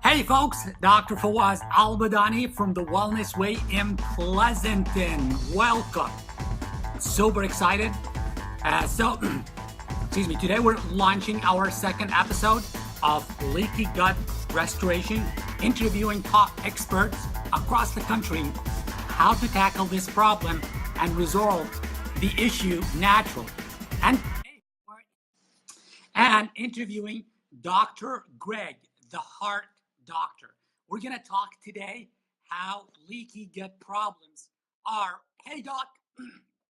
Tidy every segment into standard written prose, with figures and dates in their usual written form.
Hey folks, Dr. Fawaz Al-Badani from the Wellness Way in Pleasanton. Welcome. Super excited. Excuse me, today we're launching our second episode of Leaky Gut Restoration, interviewing top experts across the country how to tackle this problem and resolve the issue naturally. And interviewing Dr. Greg, the heart doctor. We're going to talk today how leaky gut problems are. Hey, Doc.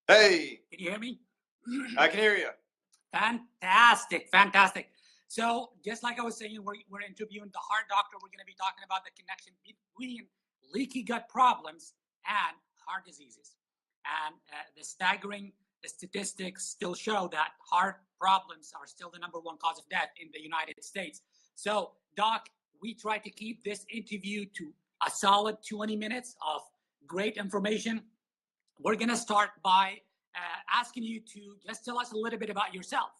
Hey. Can you hear me? I can hear you. Fantastic. So just like I was saying, we're interviewing the heart doctor. We're going to be talking about the connection between leaky gut problems and heart diseases. And the statistics still show that heart problems are still the #1 cause of death in the United States. So, Doc, we try to keep this interview to a solid 20 minutes of great information. We're going to start by asking you to just tell us a little bit about yourself.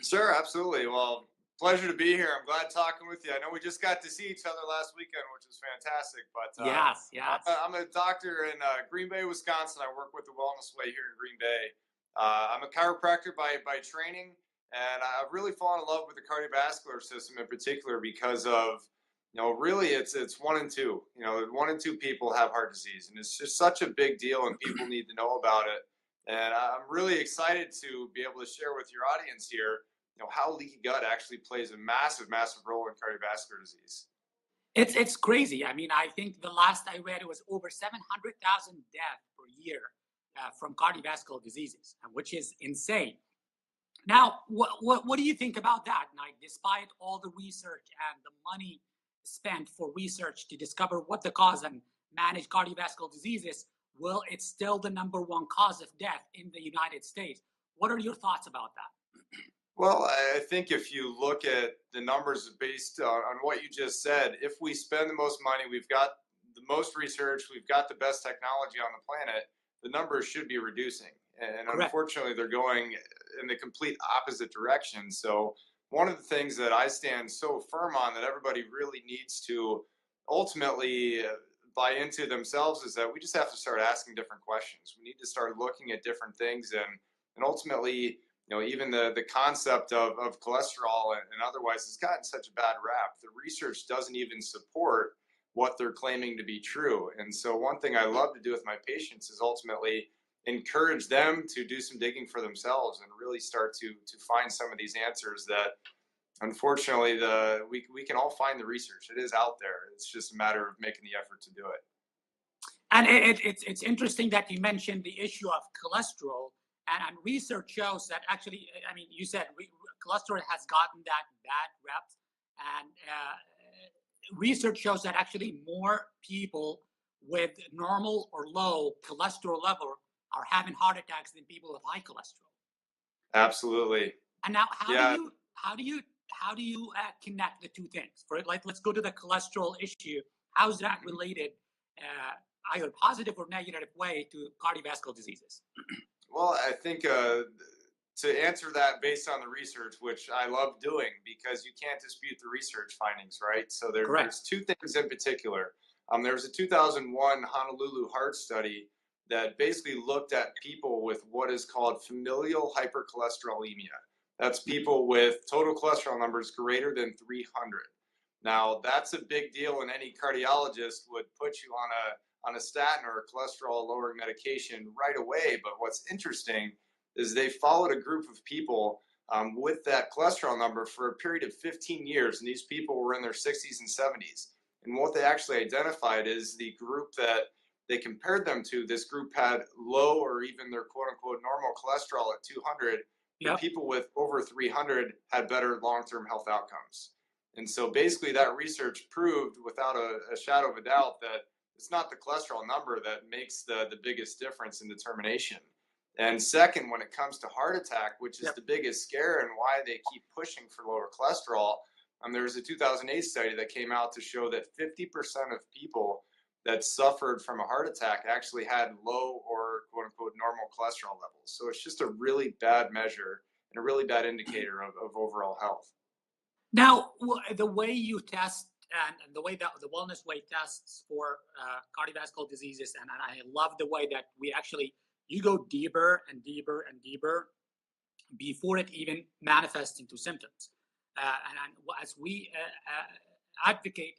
Sure, absolutely. Well, pleasure to be here. I'm glad talking with you. I know we just got to see each other last weekend, which was fantastic. But yes. I'm a doctor in Green Bay, Wisconsin. I work with the Wellness Way here in Green Bay. I'm a chiropractor by training, and I've really fallen in love with the cardiovascular system in particular because of, really it's 1 in 2. 1 in 2 people have heart disease, and it's just such a big deal, and people need to know about it. And I'm really excited to be able to share with your audience here, how leaky gut actually plays a massive role in cardiovascular disease. It's crazy. I mean, I think the last I read, it was over 700,000 deaths per year from cardiovascular diseases, which is insane. Now, what do you think about that? Like, despite all the research and the money spent for research to discover what the cause and manage cardiovascular diseases, well, it's still the #1 cause of death in the United States. What are your thoughts about that? Well, I think if you look at the numbers based on what you just said, if we spend the most money, we've got the most research, we've got the best technology on the planet, the numbers should be reducing. And Correct. Unfortunately, they're going in the complete opposite direction. So one of the things that I stand so firm on that everybody really needs to ultimately buy into themselves is that we just have to start asking different questions. We need to start looking at different things, and ultimately, even the concept of cholesterol and otherwise has gotten such a bad rap. The research doesn't even support what they're claiming to be true. And so one thing I love to do with my patients is ultimately encourage them to do some digging for themselves and really start to find some of these answers that unfortunately we can all find the research. It is out there. It's just a matter of making the effort to do it. And it's interesting that you mentioned the issue of cholesterol. And research shows that actually, I mean, you said cholesterol has gotten that bad rep, and research shows that actually more people with normal or low cholesterol level are having heart attacks than people with high cholesterol. Absolutely. And now, how do you connect the two things? Let's go to the cholesterol issue. How's that related, either positive or negative way, to cardiovascular diseases? Well, I think to answer that based on the research, which I love doing because you can't dispute the research findings, right? So there's 2 things in particular. There was a 2001 Honolulu heart study that basically looked at people with what is called familial hypercholesterolemia. That's people with total cholesterol numbers greater than 300. Now, that's a big deal, and any cardiologist would put you on a statin or a cholesterol lowering medication right away. But what's interesting is they followed a group of people with that cholesterol number for a period of 15 years. And these people were in their 60s and 70s. And what they actually identified is the group that they compared them to, this group had low or even their quote unquote normal cholesterol at 200. Yep. People with over 300 had better long-term health outcomes. And so basically that research proved without a shadow of a doubt that it's not the cholesterol number that makes the biggest difference in determination. And second, when it comes to heart attack, which is the biggest scare and why they keep pushing for lower cholesterol, there was a 2008 study that came out to show that 50% of people that suffered from a heart attack actually had low or quote unquote normal cholesterol levels. So it's just a really bad measure and a really bad indicator of overall health. Now, the way you test and the way that the Wellness Way tests for cardiovascular diseases, and I love the way that you go deeper and deeper and deeper before it even manifests into symptoms. And as we advocate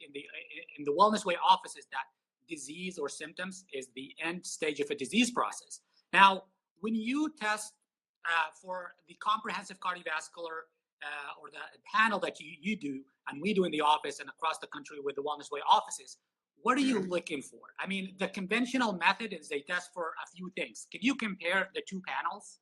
in the Wellness Way offices, that disease or symptoms is the end stage of a disease process. Now, when you test for the comprehensive cardiovascular or the panel that you do and we do in the office and across the country with the Wellness Way offices, what are you looking for? I mean, the conventional method is they test for a few things. Can you compare the two panels?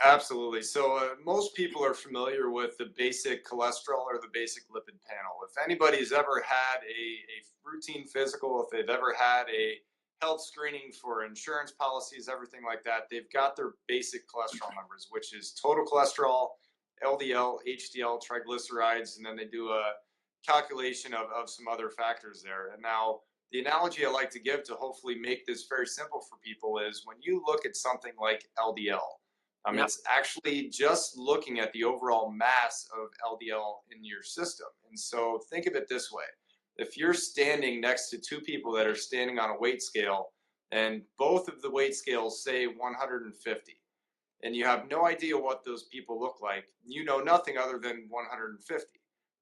Absolutely. So most people are familiar with the basic cholesterol or the basic lipid panel. If anybody's ever had a routine physical, if they've ever had a health screening for insurance policies, everything like that, they've got their basic cholesterol numbers, which is total cholesterol, LDL, HDL, triglycerides, and then they do a calculation of some other factors there. And now the analogy I like to give to hopefully make this very simple for people is when you look at something like LDL, it's actually just looking at the overall mass of LDL in your system. And so think of it this way. If you're standing next to two people that are standing on a weight scale and both of the weight scales say 150, and you have no idea what those people look like, you know nothing other than 150.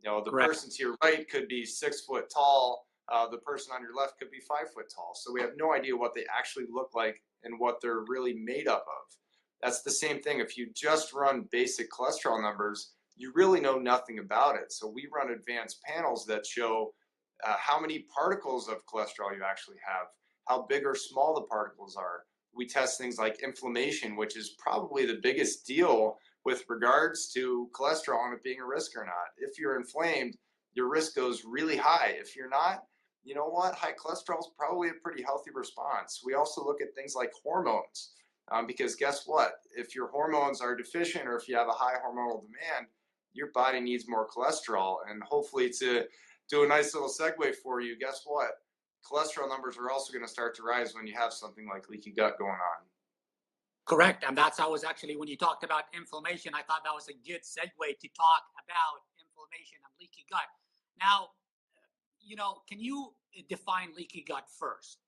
You know, the person to your right could be 6 foot tall. The person on your left could be 5 foot tall. So we have no idea what they actually look like and what they're really made up of. That's the same thing. If you just run basic cholesterol numbers, you really know nothing about it. So we run advanced panels that show how many particles of cholesterol you actually have, how big or small the particles are. We test things like inflammation, which is probably the biggest deal with regards to cholesterol and it being a risk or not. If you're inflamed, your risk goes really high. If you're not, you know what? High cholesterol is probably a pretty healthy response. We also look at things like hormones. Because guess what? If your hormones are deficient or if you have a high hormonal demand, your body needs more cholesterol. And hopefully to do a nice little segue for you, guess what? Cholesterol numbers are also going to start to rise when you have something like leaky gut going on. Correct. And that's how I was actually, when you talked about inflammation, I thought that was a good segue to talk about inflammation and leaky gut. Now, can you define leaky gut first?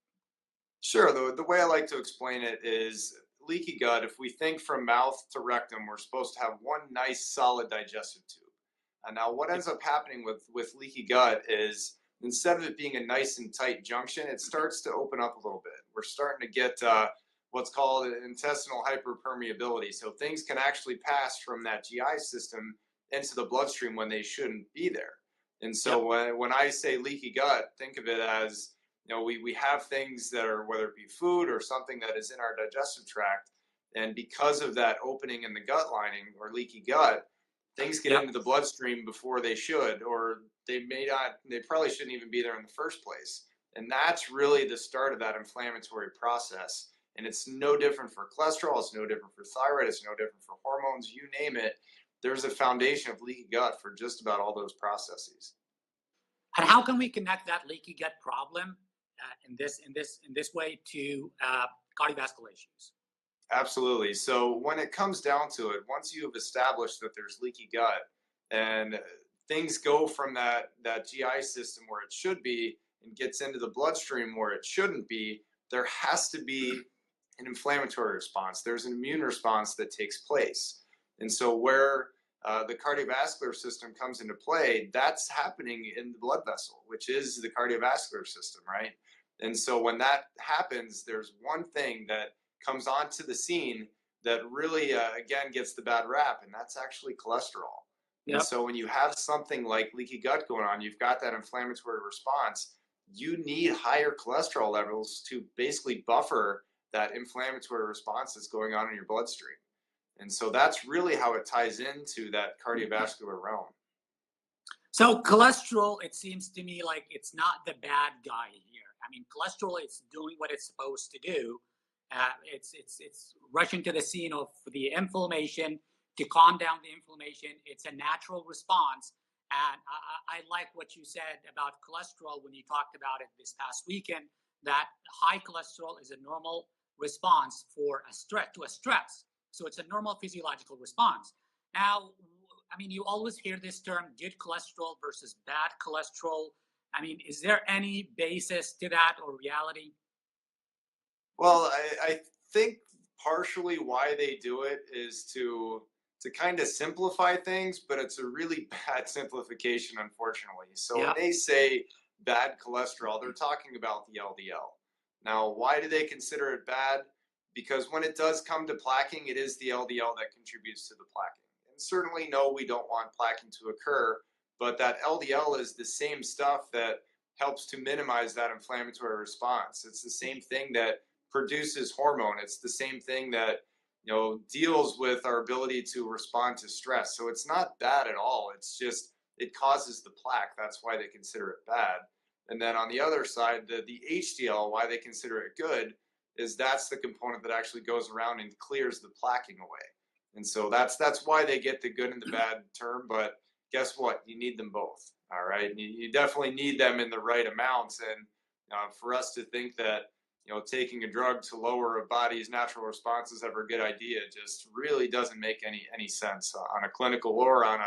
Sure. The way I like to explain it is leaky gut, if we think from mouth to rectum, we're supposed to have one nice solid digestive tube. And now what ends up happening with leaky gut is instead of it being a nice and tight junction, it starts to open up a little bit. We're starting to get what's called intestinal hyperpermeability. So things can actually pass from that GI system into the bloodstream when they shouldn't be there. And so when I say leaky gut, think of it as, we have things that are, whether it be food or something that is in our digestive tract. And because of that opening in the gut lining or leaky gut, things get into the bloodstream before they should, or they probably shouldn't even be there in the first place. And that's really the start of that inflammatory process. And it's no different for cholesterol. It's no different for thyroid. It's no different for hormones, you name it. There's a foundation of leaky gut for just about all those processes. And how can we connect that leaky gut problem in this way to cardiovascular issues? Absolutely. So when it comes down to it, once you have established that there's leaky gut and things go from that GI system where it should be and gets into the bloodstream where it shouldn't be, there has to be an inflammatory response. There's an immune response that takes place. And so where the cardiovascular system comes into play, that's happening in the blood vessel, which is the cardiovascular system, right? And so when that happens, there's one thing that comes onto the scene that really, again, gets the bad rap, and that's actually cholesterol. And so when you have something like leaky gut going on, you've got that inflammatory response, you need higher cholesterol levels to basically buffer that inflammatory response that's going on in your bloodstream. And so that's really how it ties into that cardiovascular realm. So cholesterol, it seems to me like it's not the bad guy here. I mean, cholesterol is doing what it's supposed to do. It's rushing to the scene of the inflammation to calm down the inflammation. It's a natural response. And I like what you said about cholesterol when you talked about it this past weekend, that high cholesterol is a normal response to a stress. So it's a normal physiological response. Now, I mean, you always hear this term, good cholesterol versus bad cholesterol. I mean, is there any basis to that or reality? Well, I think partially why they do it is to kind of simplify things, but it's a really bad simplification, unfortunately. So when Yeah. they say bad cholesterol, they're talking about the LDL. Now, why do they consider it bad? Because when it does come to plaquing, it is the LDL that contributes to the plaquing. And certainly, no, we don't want plaquing to occur, but that LDL is the same stuff that helps to minimize that inflammatory response. It's the same thing that produces hormone. It's the same thing that deals with our ability to respond to stress. So it's not bad at all. It's just it causes the plaque. That's why they consider it bad. And then on the other side, the HDL, why they consider it good, is that's the component that actually goes around and clears the plaquing away. And so that's why they get the good and the bad term. But guess what? You need them both. All right. You definitely need them in the right amounts. And for us to think that taking a drug to lower a body's natural response is ever a good idea just really doesn't make any sense on a clinical or on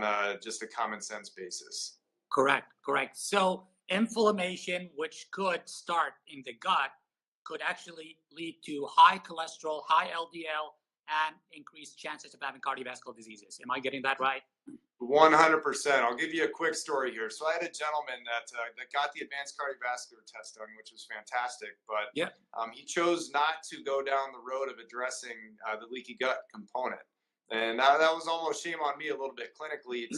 a just a common sense basis. Correct, correct. So inflammation, which could start in the gut, could actually lead to high cholesterol, high LDL, and increased chances of having cardiovascular diseases. Am I getting that right? 100%. I'll give you a quick story here. So I had a gentleman that got the advanced cardiovascular test done, which was fantastic, but Yeah. he chose not to go down the road of addressing the leaky gut component, and that was almost shame on me a little bit clinically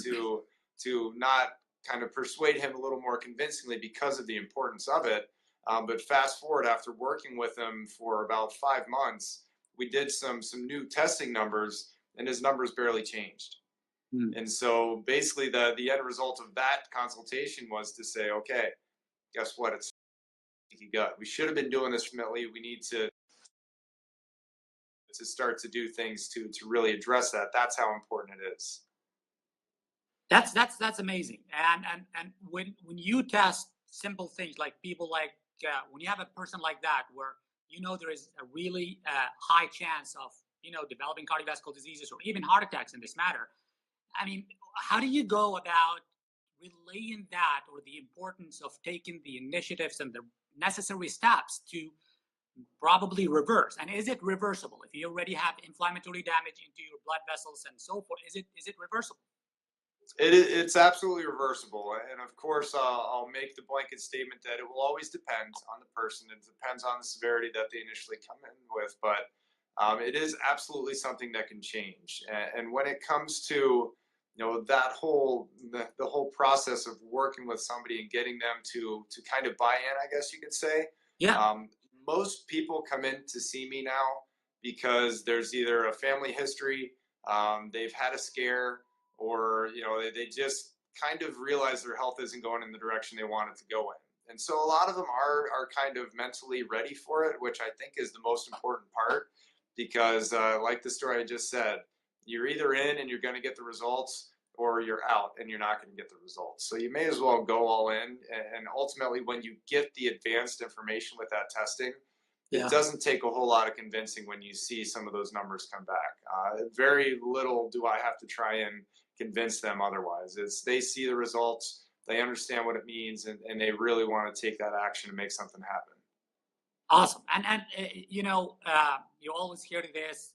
to not kind of persuade him a little more convincingly because of the importance of it. But fast forward, after working with him for about 5 months, we did some new testing numbers, and his numbers barely changed. And so basically the end result of that consultation was to say, okay, guess what? It's leaky gut. We should have been doing this remotely. We need to start to do things to really address that. That's how important it is. That's amazing. And when you test simple things like people like when you have a person like that where there is a really high chance of developing cardiovascular diseases or even heart attacks in this matter. I mean, how do you go about relaying that or the importance of taking the initiatives and the necessary steps to probably reverse? And is it reversible? If you already have inflammatory damage into your blood vessels and so forth, is it reversible? It's absolutely reversible. And of course, I'll make the blanket statement that it will always depend on the person. It depends on the severity that they initially come in with. But it is absolutely something that can change. And when it comes to that the whole process of working with somebody and getting them to kind of buy in, I guess you could say. Yeah. Most people come in to see me now because there's either a family history, they've had a scare, or they just kind of realize their health isn't going in the direction they want it to go in. And so a lot of them are kind of mentally ready for it, which I think is the most important part, because like the story I just said, you're either in and you're going to get the results, or you're out and you're not going to get the results. So you may as well go all in. And ultimately, when you get the advanced information with that testing, it doesn't take a whole lot of convincing when you see some of those numbers come back. Very little do I have to try and convince them otherwise. They see the results, they understand what it means, and they really want to take that action to make something happen. Awesome. And you always hear this.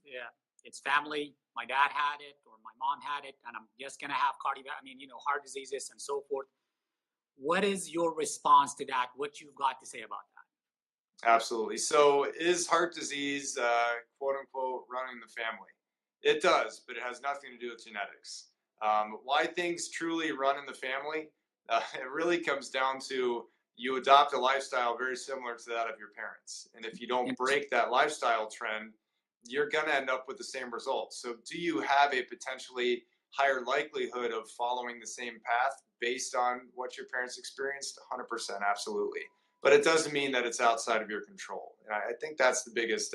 It's family. My dad had it, or my mom had it, and I'm just gonna have heart diseases and so forth. What is your response to that? What you've got to say about that? Absolutely. So, is heart disease, quote unquote, running the family? It does, but it has nothing to do with genetics. Why things truly run in the family? It really comes down to you adopt a lifestyle very similar to that of your parents, and if you don't break that lifestyle trend, you're going to end up with the same results. So do you have a potentially higher likelihood of following the same path based on what your parents experienced? 100%, absolutely. But it doesn't mean that it's outside of your control. And I think that's the biggest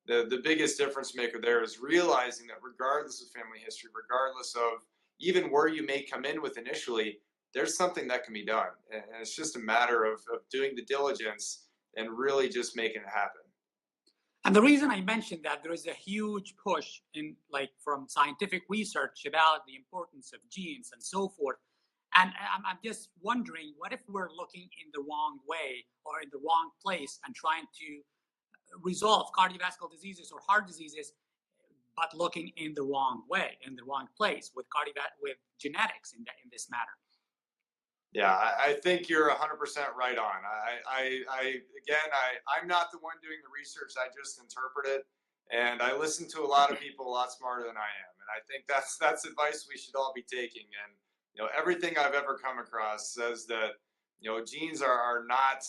the biggest difference maker there, is realizing that regardless of family history, regardless of even where you may come in with initially, there's something that can be done. And it's just a matter of doing the diligence and really just making it happen. And the reason I mentioned that, there is a huge push in, like, from scientific research about the importance of genes and so forth. And I'm just wondering, what if we're looking in the wrong way or in the wrong place and trying to resolve cardiovascular diseases or heart diseases, but looking in the wrong way, in the wrong place with with genetics in this matter? Yeah, I think you're 100% right on. I'm not the one doing the research. I just interpret it, and I listen to a lot of people a lot smarter than I am, and I think that's advice we should all be taking. And everything I've ever come across says that genes are not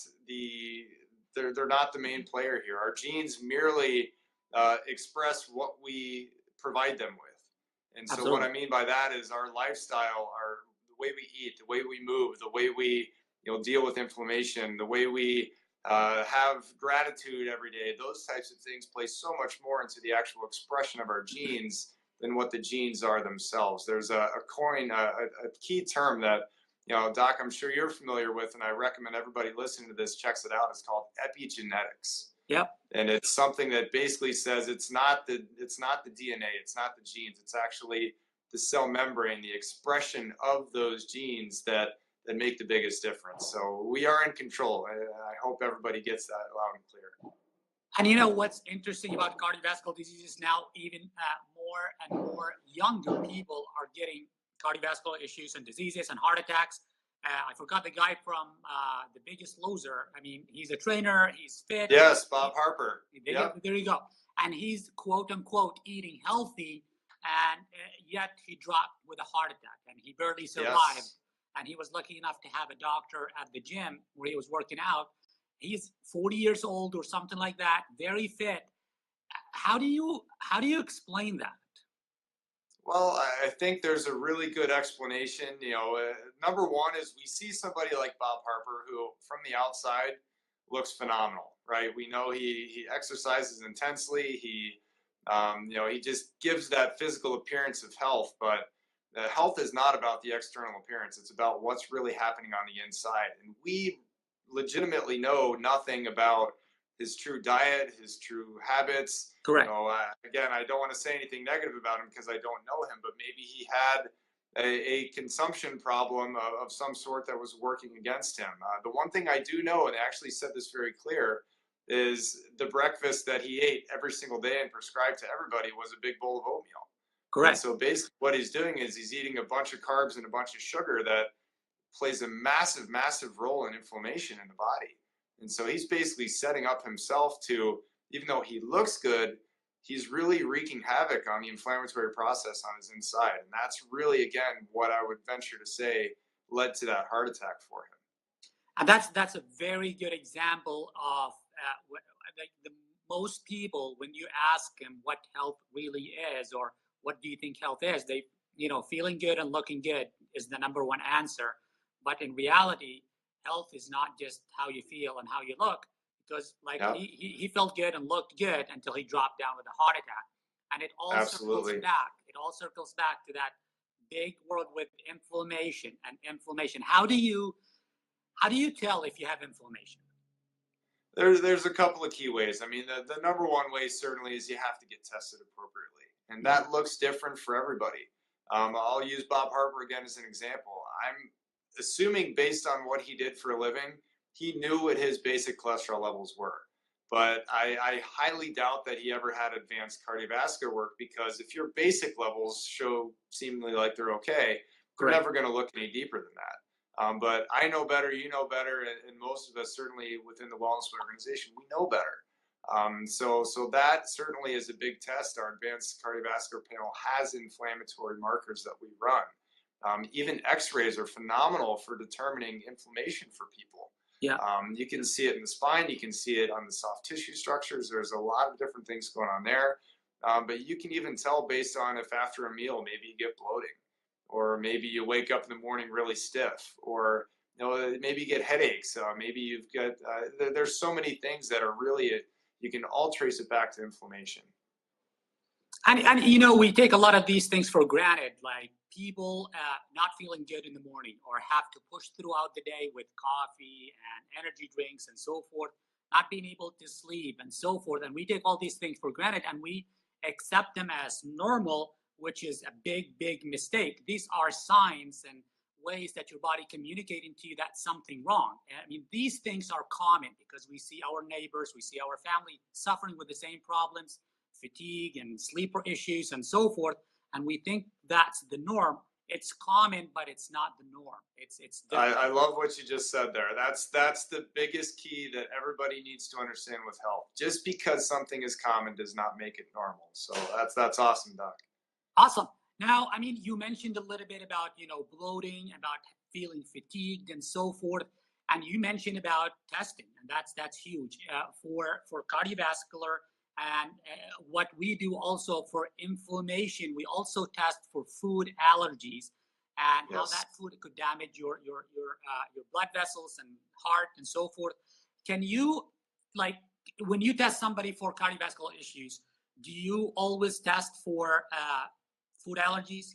they're not the main player here. Our genes merely express what we provide them with, and so Absolutely. what I mean by that is our lifestyle, our the way we eat, the way we move, the way we deal with inflammation, the way we have gratitude every day. Those types of things play so much more into the actual expression of our genes than what the genes are themselves. There's a key term that Doc, I'm sure you're familiar with, and I recommend everybody listening to this checks it out. It's called epigenetics. Yep. And it's something that basically says it's not the DNA, it's not the genes, it's actually the cell membrane, the expression of those genes that make the biggest difference. So we are in control. I hope everybody gets that loud and clear. And what's interesting about cardiovascular diseases now, even more and more younger people are getting cardiovascular issues and diseases and heart attacks. I forgot the guy from The Biggest Loser. I mean, he's a trainer, he's fit. Yes, Bob Harper. There you go. And he's quote unquote eating healthy, and yet he dropped with a heart attack, and he barely survived. Yes. And he was lucky enough to have a doctor at the gym where he was working out. He's 40 years old or something like that, very fit. How do you explain that? Well, I think there's a really good explanation. Number one is we see somebody like Bob Harper, who from the outside looks phenomenal, right? We know he exercises intensely. He just gives that physical appearance of health, but health is not about the external appearance. It's about what's really happening on the inside. And we legitimately know nothing about his true diet, his true habits. Correct. Again, I don't want to say anything negative about him because I don't know him, but maybe he had a consumption problem of some sort that was working against him. The one thing I do know, and they actually said this very clear, is the breakfast that he ate every single day and prescribed to everybody was a big bowl of oatmeal. Correct. And so basically what he's doing is he's eating a bunch of carbs and a bunch of sugar that plays a massive, massive role in inflammation in the body. And so he's basically setting up himself to, even though he looks good, he's really wreaking havoc on the inflammatory process on his inside. And that's really, again, what I would venture to say led to that heart attack for him. And that's a very good example of the most people, when you ask them what health really is, or what do you think health is, they, feeling good and looking good is the number one answer. But in reality, health is not just how you feel and how you look, because he felt good and looked good until he dropped down with a heart attack. And it all circles back. It all circles back to that big word with inflammation and inflammation. How do you tell if you have inflammation? There's a couple of key ways. I mean, the number one way certainly is you have to get tested appropriately. And that looks different for everybody. I'll use Bob Harper again as an example. I'm assuming based on what he did for a living, he knew what his basic cholesterol levels were. But I highly doubt that he ever had advanced cardiovascular work, because if your basic levels show seemingly like they're okay, you're never going to look any deeper than that. But I know better, you know better, and most of us, certainly within the wellness organization, we know better. So that certainly is a big test. Our advanced cardiovascular panel has inflammatory markers that we run. Even x-rays are phenomenal for determining inflammation for people. Yeah. You can see it in the spine. You can see it on the soft tissue structures. There's a lot of different things going on there. But you can even tell based on if after a meal, maybe you get bloating, or maybe you wake up in the morning really stiff, or maybe you get headaches. Maybe you've got, there's so many things that are really, you can all trace it back to inflammation. And we take a lot of these things for granted, like people not feeling good in the morning, or have to push throughout the day with coffee and energy drinks and so forth. not being able to sleep, and so forth. And we take all these things for granted and we accept them as normal, which is a big, big mistake. These are signs and ways that your body communicating to you that something wrong. I mean, these things are common because we see our neighbors, we see our family suffering with the same problems, fatigue and sleeper issues and so forth. And we think that's the norm. It's common, but it's not the norm. It's different. I love what you just said there. That's the biggest key that everybody needs to understand with health. Just because something is common does not make it normal. So that's awesome, Doc. Awesome. Now, I mean, you mentioned a little bit about, bloating, about feeling fatigued and so forth. And you mentioned about testing, and that's huge for cardiovascular. And what we do also for inflammation, we also test for food allergies and how that food could damage your blood vessels and heart and so forth. Can you, like, when you test somebody for cardiovascular issues, do you always test for food allergies?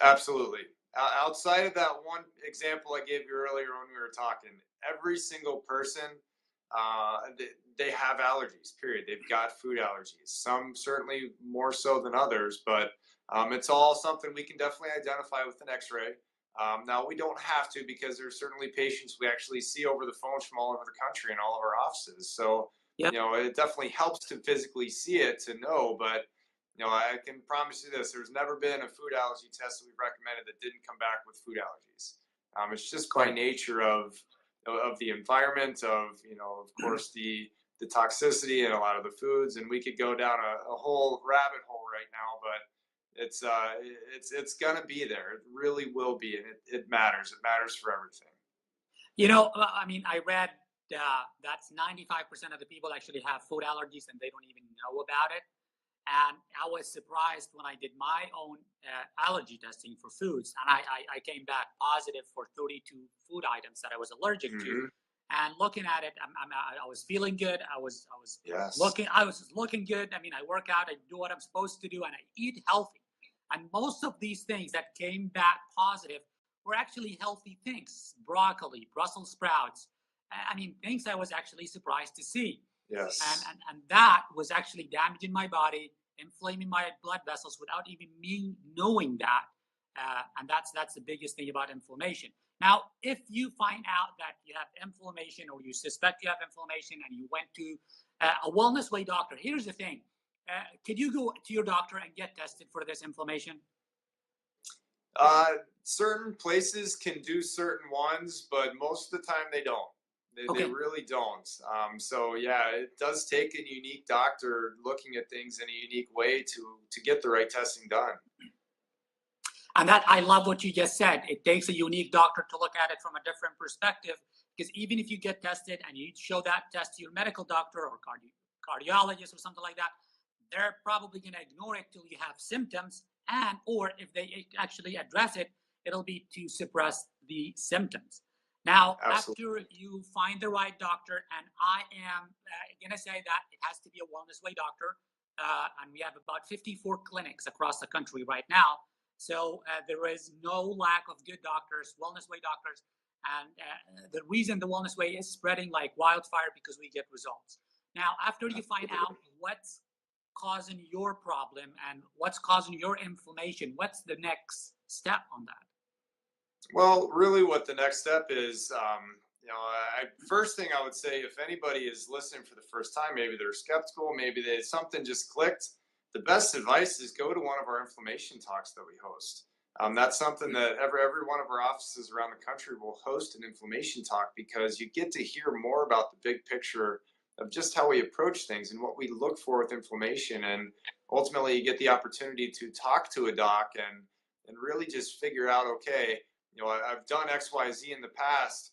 Absolutely. Outside of that one example I gave you earlier when we were talking, every single person, they have allergies, period. They've got food allergies. Some certainly more so than others, but it's all something we can definitely identify with an x-ray. Now, we don't have to because there's certainly patients we actually see over the phone from all over the country in all of our offices. So, it definitely helps to physically see it to know, but I can promise you this: there's never been a food allergy test that we've recommended that didn't come back with food allergies. It's just by nature of the environment, of course the toxicity in a lot of the foods, and we could go down a whole rabbit hole right now, but it's gonna be there. It really will be, and it matters. It matters for everything. I mean, I read that's 95% of the people actually have food allergies and they don't even know about it. And I was surprised when I did my own allergy testing for foods, and I came back positive for 32 food items that I was allergic to. And looking at it, I was feeling good. I was looking good. I mean, I work out, I do what I'm supposed to do, and I eat healthy. And most of these things that came back positive were actually healthy things: broccoli, Brussels sprouts. I mean, things I was actually surprised to see. Yes. And that was actually damaging my body, inflaming my blood vessels without even me knowing that. And that's the biggest thing about inflammation. Now, if you find out that you have inflammation or you suspect you have inflammation and you went to a Wellness Way doctor, here's the thing. Could you go to your doctor and get tested for this inflammation? Certain places can do certain ones, but most of the time they don't. They really don't. So yeah, it does take a unique doctor looking at things in a unique way to get the right testing done. And that, I love what you just said. It takes a unique doctor to look at it from a different perspective, because even if you get tested and you show that test to your medical doctor or cardiologist or something like that, they're probably going to ignore it till you have symptoms, or if they actually address it, it'll be to suppress the symptoms. Now, after you find the right doctor, and I am going to say that it has to be a Wellness Way doctor, and we have about 54 clinics across the country right now. So there is no lack of good doctors, Wellness Way doctors. And the reason the Wellness Way is spreading like wildfire because we get results. Now, after you find out what's causing your problem and what's causing your inflammation, what's the next step on that? Well, really what the next step is, first thing I would say, if anybody is listening for the first time, maybe they're skeptical, maybe something just clicked, the best advice is go to one of our inflammation talks that we host. That's something that every one of our offices around the country will host an inflammation talk, because you get to hear more about the big picture of just how we approach things and what we look for with inflammation. And ultimately you get the opportunity to talk to a doc and really just figure out, okay, I've done X, Y, Z in the past.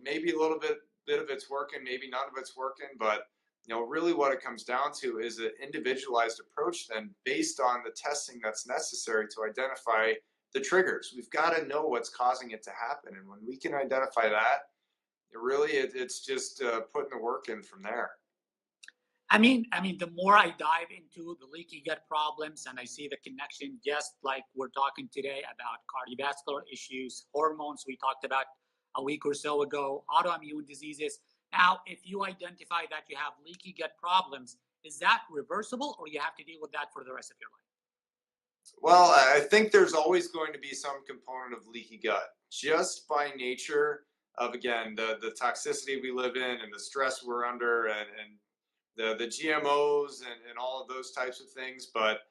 Maybe a little bit of it's working, maybe none of it's working, but really what it comes down to is an individualized approach then based on the testing that's necessary to identify the triggers. We've got to know what's causing it to happen. And when we can identify that, it's just putting the work in from there. I mean, the more I dive into the leaky gut problems and I see the connection, just like we're talking today about cardiovascular issues, hormones we talked about a week or so ago, autoimmune diseases. Now, if you identify that you have leaky gut problems, is that reversible, or you have to deal with that for the rest of your life? Well, I think there's always going to be some component of leaky gut, just by nature of, again, the toxicity we live in and the stress we're under, and the GMOs and all of those types of things. But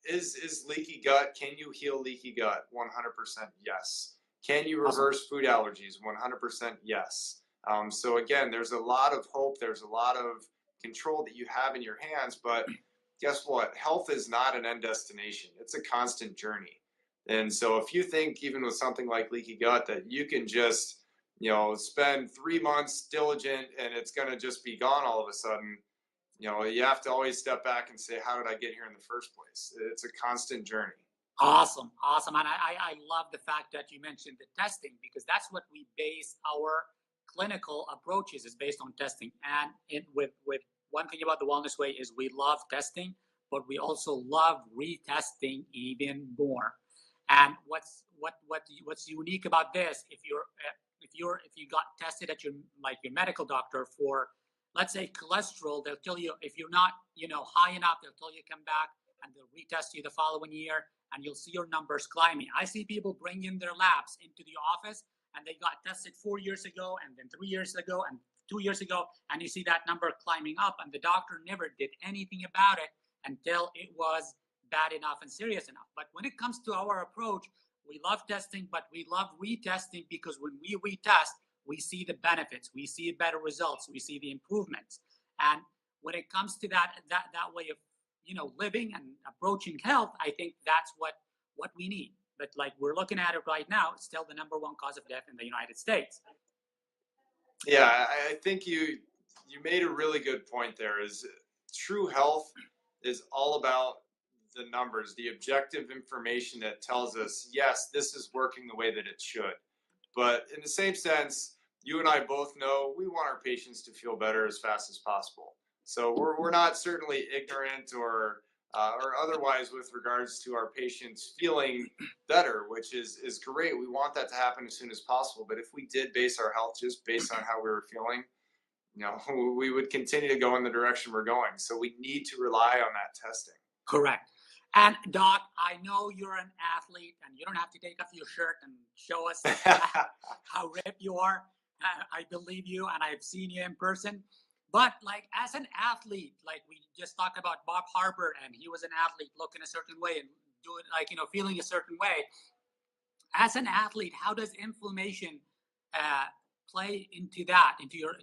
is leaky gut? Can you heal leaky gut? 100% yes. Can you reverse food allergies? 100% yes. So again, there's a lot of hope. There's a lot of control that you have in your hands. But guess what? Health is not an end destination. It's a constant journey. And so if you think even with something like leaky gut that you can just, spend 3 months diligent and it's going to just be gone all of a sudden, you have to always step back and say, how did I get here in the first place? It's a constant journey. Awesome. Awesome. And I love the fact that you mentioned the testing, because that's what we base our clinical approaches is based on testing. And with one thing about the Wellness Way is we love testing, but we also love retesting even more. And what's unique about this, if you got tested at your medical doctor for, let's say, cholesterol, they'll tell you if you're not high enough, they'll tell you come back and they'll retest you the following year, and you'll see your numbers climbing. I see people bring in their labs into the office and they got tested 4 years ago, and then 3 years ago, and 2 years ago, and you see that number climbing up, and the doctor never did anything about it until it was bad enough and serious enough. But when it comes to our approach, we love testing, but we love retesting, because when we retest, we see the benefits, we see better results, we see the improvements. And when it comes to that way of living and approaching health, I think that's what we need. But like we're looking at it right now, it's still the number one cause of death in the United States. Yeah, I think you made a really good point there. Is true health is all about the numbers, the objective information that tells us, yes, this is working the way that it should. But in the same sense, you and I both know we want our patients to feel better as fast as possible. So we're not certainly ignorant or otherwise with regards to our patients feeling better, which is great. We want that to happen as soon as possible. But if we did base our health just based on how we were feeling, we would continue to go in the direction we're going. So we need to rely on that testing. Correct. And Doc, I know you're an athlete, and you don't have to take off your shirt and show us how ripped you are. I believe you, and I've seen you in person. But like as an athlete, like we just talked about Bob Harper, and he was an athlete looking a certain way and doing feeling a certain way. As an athlete, how does inflammation play into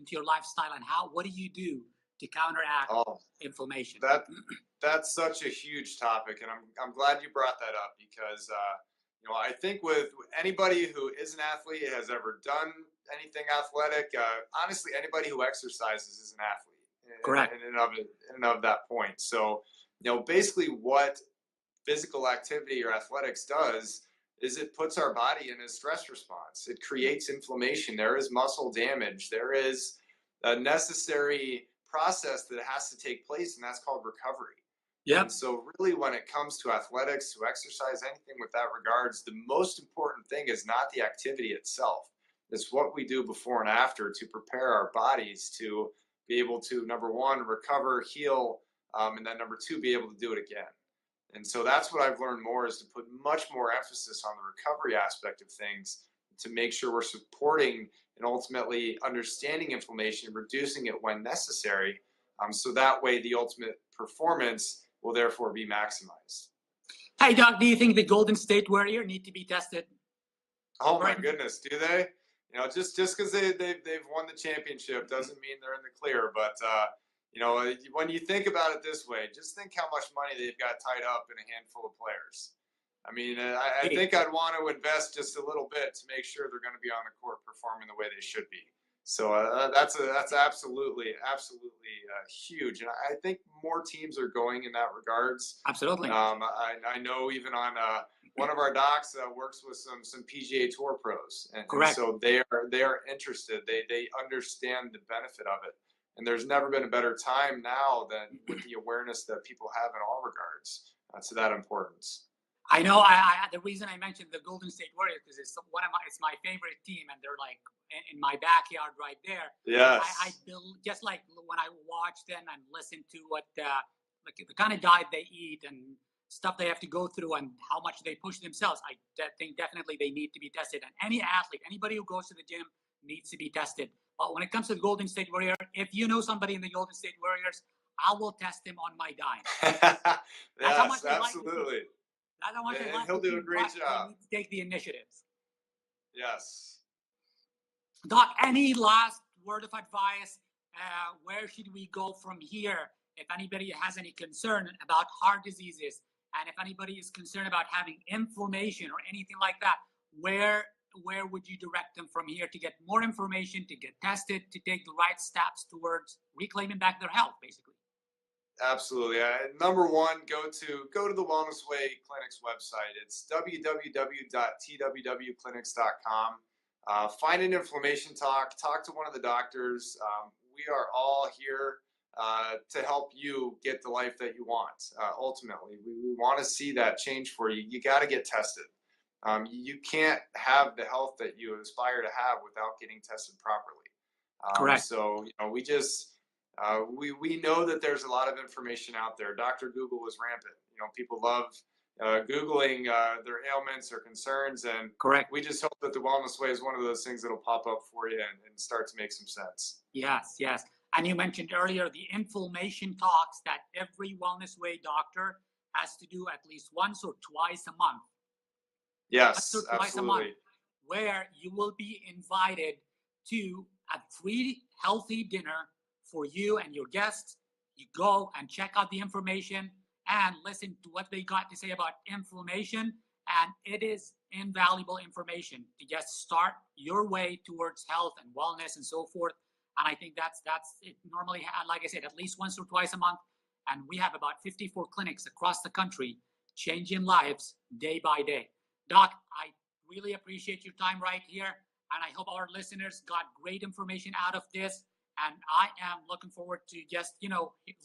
your lifestyle, and what do you do to counteract inflammation? That's such a huge topic, and I'm glad you brought that up, because I think with anybody who is an athlete, has ever done anything athletic, honestly, anybody who exercises is an athlete. Correct. In and of that point. So, basically what physical activity or athletics does is it puts our body in a stress response. It creates inflammation. There is muscle damage. There is a necessary process that has to take place, and that's called recovery. Yeah. And so really when it comes to athletics, to exercise, anything with that regards, the most important thing is not the activity itself. It's what we do before and after to prepare our bodies to be able to, number one, recover, heal, and then number two, be able to do it again. And so that's what I've learned more, is to put much more emphasis on the recovery aspect of things, to make sure we're supporting and ultimately understanding inflammation, reducing it when necessary. So that way the ultimate performance will therefore be maximized. Hey, Doc, do you think the Golden State Warrior need to be tested? Oh my goodness, do they? Just because they've won the championship doesn't mean they're in the clear. But when you think about it this way, just think how much money they've got tied up in a handful of players. I mean, I think I'd want to invest just a little bit to make sure they're going to be on the court performing the way they should be. So that's absolutely huge, and I think more teams are going in that regards. Absolutely. I know even on one of our docs works with some PGA Tour pros, and so they are interested. They understand the benefit of it, and there's never been a better time now than with the awareness that people have in all regards to that importance. I know. The reason I mentioned the Golden State Warriors because it's it's my favorite team, and they're like in my backyard right there. Yes. I build just like when I watch them and listen to what the kind of diet they eat and stuff they have to go through and how much they push themselves. I think definitely they need to be tested. And any athlete, anybody who goes to the gym needs to be tested. But when it comes to the Golden State Warriors, if you know somebody in the Golden State Warriors, I will test him on my dime. Yes, absolutely. And he'll do a great job. To take the initiatives. Yes. Doc, any last word of advice? Where should we go from here? If anybody has any concern about heart diseases, and if anybody is concerned about having inflammation or anything like that, where would you direct them from here to get more information, to get tested, to take the right steps towards reclaiming back their health, basically? Absolutely. Number one, go to the Wellness Way Clinic's website. It's www.twwclinics.com. Find an inflammation talk to one of the doctors. We are all here to help you get the life that you want. Ultimately, we want to see that change for you. You got to get tested. You can't have the health that you aspire to have without getting tested properly. Correct. So, we just we know that there's a lot of information out there. Dr. Google is rampant. People love Googling their ailments or concerns, and correct. We just hope that the Wellness Way is one of those things that'll pop up for you and start to make some sense. Yes. And you mentioned earlier the inflammation talks that every Wellness Way doctor has to do at least once or twice a month. Yes, once or twice absolutely. a month, where you will be invited to a free healthy dinner for you and your guests. You go and check out the information and listen to what they got to say about inflammation. And it is invaluable information to just start your way towards health and wellness and so forth. And I think that's it. Normally, like I said, at least once or twice a month. And we have about 54 clinics across the country changing lives day by day. Doc, I really appreciate your time right here. And I hope our listeners got great information out of this. And I am looking forward to just,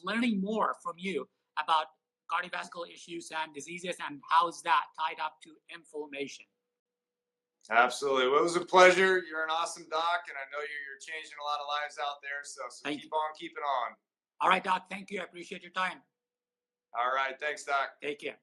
learning more from you about cardiovascular issues and diseases and how's that tied up to inflammation. Absolutely. Well, it was a pleasure. You're an awesome doc, and I know you're changing a lot of lives out there. So keep on keeping on. All right, Doc. Thank you. I appreciate your time. All right. Thanks, Doc. Take care.